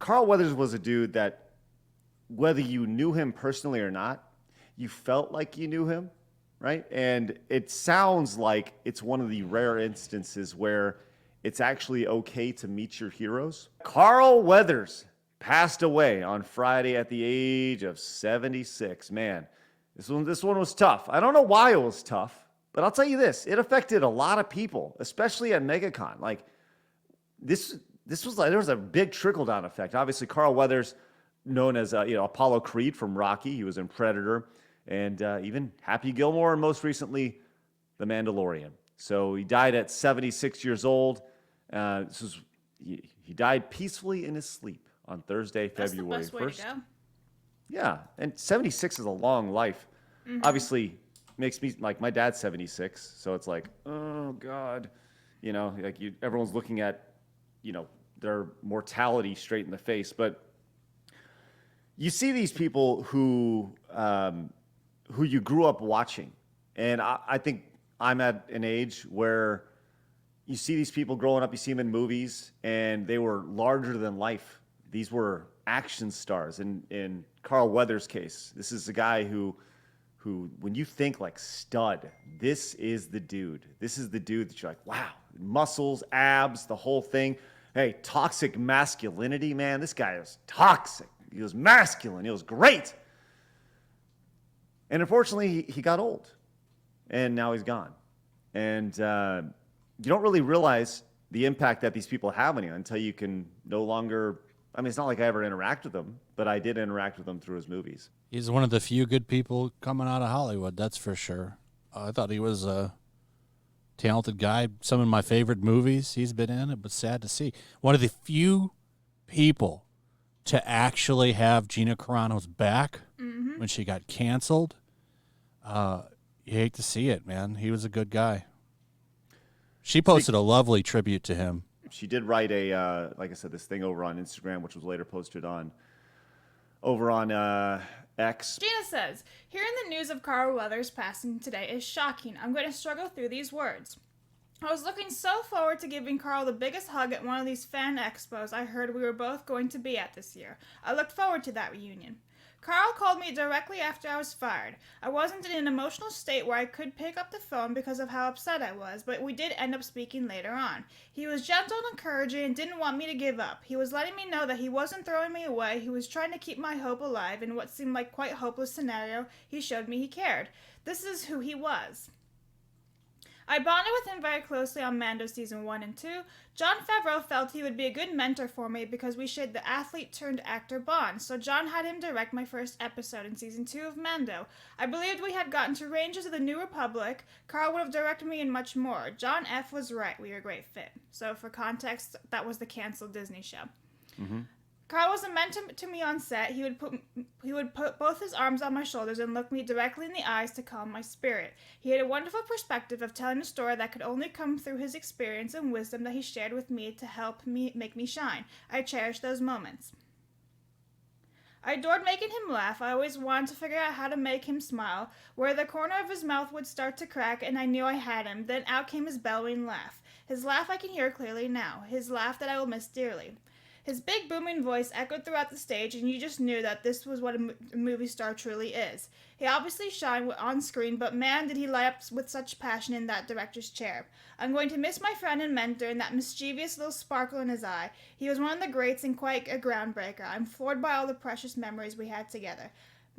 Carl Weathers was a dude that, whether you knew him personally or not, you felt like you knew him, right? And it sounds like it's one of the rare instances where it's actually okay to meet your heroes. Carl Weathers passed away on Friday at the age of 76. Man, this one was tough. I don't know why it was tough, but I'll tell you this: it affected a lot of people, especially at MegaCon. Like this was like there was a big trickle down effect. Obviously, Carl Weathers, known as Apollo Creed from Rocky, he was in Predator, and even Happy Gilmore, and most recently, The Mandalorian. So he died at 76 years old. He died peacefully in his sleep on Thursday, That's the February best way 1st. to go. Yeah, and 76 is a long life. Obviously, makes me like my dad's 76, so it's like, oh God, like everyone's looking at, their mortality straight in the face. But you see these people who you grew up watching, and I think I'm at an age where you see these people growing up, you see them in movies, and they were larger than life. These were action stars. In Carl Weathers' case, this is a guy who, when you think like stud, this is the dude. This is the dude that you're like, wow, muscles, abs, the whole thing. Hey, toxic masculinity, man. This guy is toxic. He was masculine. He was great. And unfortunately, he got old, and now he's gone. And you don't really realize the impact that these people have on you until you can no longer. I mean, it's not like I ever interact with them, but I did interact with them through his movies. He's one of the few good people coming out of Hollywood, that's for sure. I thought he was a talented guy. Some of my favorite movies he's been in. It was sad to see. One of the few people to actually have Gina Carano's back when she got canceled. You hate to see it, man. He was a good guy. She posted a lovely tribute to him. She did write like I said, this thing over on Instagram, which was later posted over on X. Gina says, hearing the news of Carl Weathers passing today is shocking. I'm going to struggle through these words. I was looking so forward to giving Carl the biggest hug at one of these fan expos I heard we were both going to be at this year. I looked forward to that reunion. Carl called me directly after I was fired. I wasn't in an emotional state where I could pick up the phone because of how upset I was, but we did end up speaking later on. He was gentle and encouraging and didn't want me to give up. He was letting me know that he wasn't throwing me away. He was trying to keep my hope alive in what seemed like quite hopeless scenario. He showed me he cared. This is who he was. I bonded with him very closely on Mando Season 1 and 2. Jon Favreau felt he would be a good mentor for me because we shared the athlete-turned-actor bond, so Jon had him direct my first episode in Season 2 of Mando. I believed we had gotten to Rangers of the New Republic. Carl would have directed me in much more. John F. was right. We were a great fit. So for context, that was the canceled Disney show. Carl was a mentor to me on set. He would put both his arms on my shoulders and look me directly in the eyes to calm my spirit. He had a wonderful perspective of telling a story that could only come through his experience and wisdom that he shared with me to help me make me shine. I cherish those moments. I adored making him laugh. I always wanted to figure out how to make him smile, where the corner of his mouth would start to crack, and I knew I had him. Then out came his bellowing laugh. His laugh I can hear clearly now. His laugh that I will miss dearly. His big booming voice echoed throughout the stage, and you just knew that this was what a movie star truly is. He obviously shined on screen, but man, did he light up with such passion in that director's chair. I'm going to miss my friend and mentor and that mischievous little sparkle in his eye. He was one of the greats and quite a groundbreaker. I'm floored by all the precious memories we had together.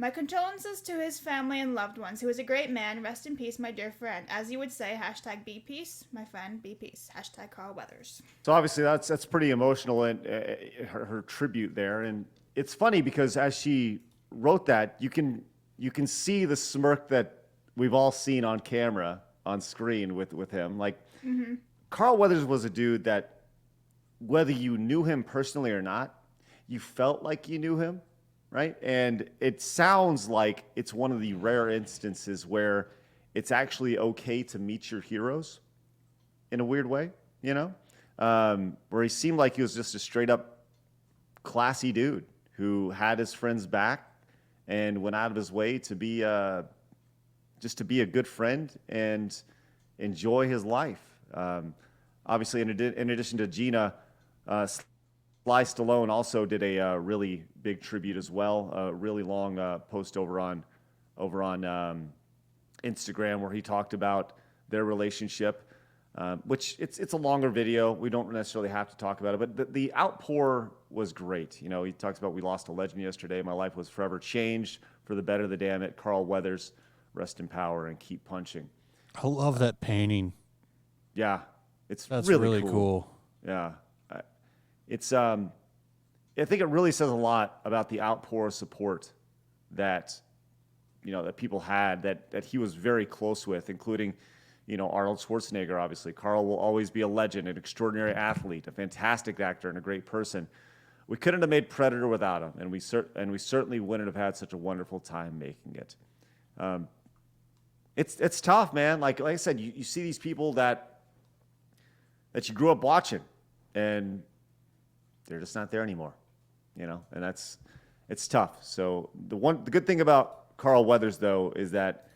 My condolences to his family and loved ones. He was a great man. Rest in peace, my dear friend. As you would say, hashtag be peace. My friend, be peace. Hashtag Carl Weathers. So obviously that's pretty emotional, and her tribute there. And it's funny because as she wrote that, you can see the smirk that we've all seen on camera, on screen with him. Like Carl Weathers was a dude that, whether you knew him personally or not, you felt like you knew him. Right? And it sounds like it's one of the rare instances where it's actually okay to meet your heroes in a weird way, where he seemed like he was just a straight up classy dude who had his friends back and went out of his way to be just to be a good friend and enjoy his life. Obviously, in addition to Gina Sly Stallone also did a really big tribute as well. A really long post over on Instagram where he talked about their relationship. Which it's a longer video. We don't necessarily have to talk about it, but the outpour was great. You know, he talks about we lost a legend yesterday. My life was forever changed for the better. The damn it, Carl Weathers, rest in power and keep punching. I love that painting. Yeah, That's really cool. Yeah, it's I think it really says a lot about the outpour of support that that people had that he was very close with, including Arnold Schwarzenegger, obviously. Carl will always be a legend, an extraordinary athlete, a fantastic actor, and a great person. We couldn't have made Predator without him, and we certainly wouldn't have had such a wonderful time making it. It's tough, man. Like I said, you see these people that you grew up watching, and they're just not there anymore, and it's tough. So the good thing about Carl Weathers, though, is that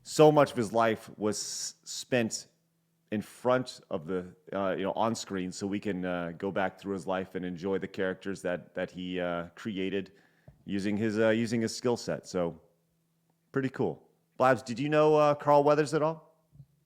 so much of his life was spent in front of the on screen, so we can go back through his life and enjoy the characters that he created using his skill set. So pretty cool. Blabs, did you know Carl Weathers at all?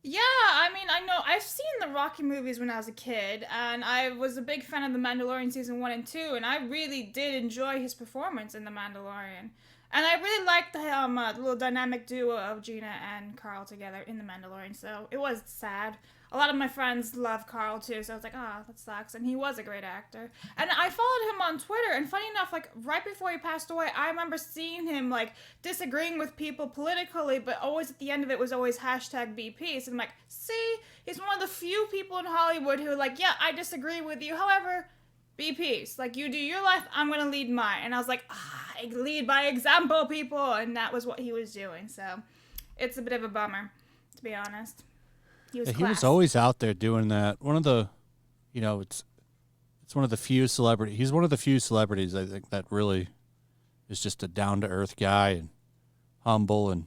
Yeah, I mean, I know. I've seen the Rocky movies when I was a kid, and I was a big fan of The Mandalorian season 1 and 2, and I really did enjoy his performance in The Mandalorian. And I really liked the little dynamic duo of Gina and Carl together in The Mandalorian, so it was sad. A lot of my friends love Carl too, so I was like, that sucks. And he was a great actor. And I followed him on Twitter, and funny enough, like, right before he passed away, I remember seeing him, like, disagreeing with people politically, but always at the end of it was always #BPs. And I'm like, see, he's one of the few people in Hollywood who are like, yeah, I disagree with you, however, be peace. Like, you do your life, I'm going to lead mine. And I was like, I lead by example, people. And that was what he was doing. So it's a bit of a bummer, to be honest. He was He was always out there doing that. One of the, it's one of the few celebrities. He's one of the few celebrities, I think, that really is just a down-to-earth guy and humble and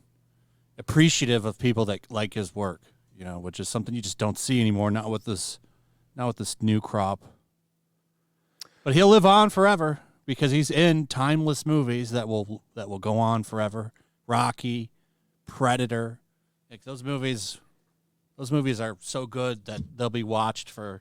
appreciative of people that like his work, which is something you just don't see anymore, not with this new crop. But he'll live on forever because he's in timeless movies that will go on forever. Rocky, Predator, like those movies are so good that they'll be watched for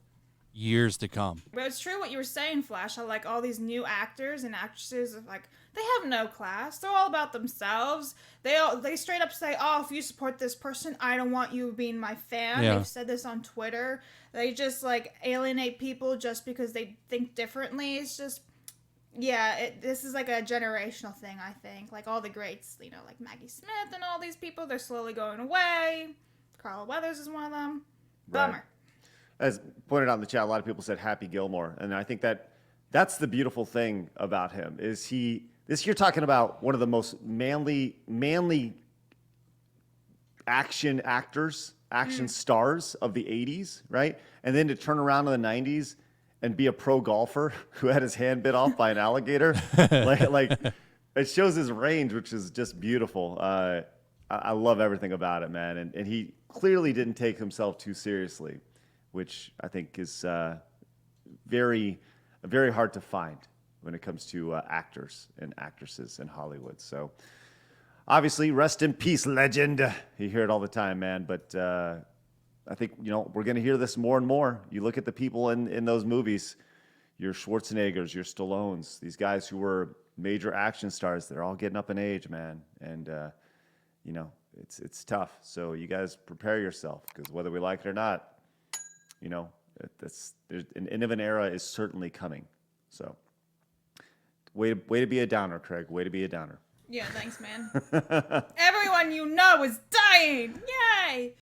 years to come. But it's true what you were saying, Flash. How like all these new actors and actresses, like they have no class. They're all about themselves. They straight up say, "Oh, if you support this person, I don't want you being my fan." Yeah. They've said this on Twitter. They just like alienate people just because they think differently. It's just, this is like a generational thing. I think like all the greats, like Maggie Smith and all these people, they're slowly going away. Carl Weathers is one of them. Bummer. Right. As pointed out in the chat, a lot of people said Happy Gilmore, and I think that's the beautiful thing about him is you're talking about one of the most manly action actors, stars of the 80s, right? And then to turn around in the 90s and be a pro golfer who had his hand bit off by an alligator, like it shows his range, which is just beautiful. I love everything about it, man, and he clearly didn't take himself too seriously, which I think is very, very hard to find when it comes to actors and actresses in Hollywood. So, obviously, rest in peace, legend. You hear it all the time, man. But I think we're going to hear this more and more. You look at the people in those movies, your Schwarzeneggers, your Stallones, these guys who were major action stars. They're all getting up in age, man, and it's tough. So you guys prepare yourself because whether we like it or not, there's an end of an era is certainly coming. So way to be a downer, Craig. Way to be a downer. Yeah, thanks, man. Everyone is dying. Yay!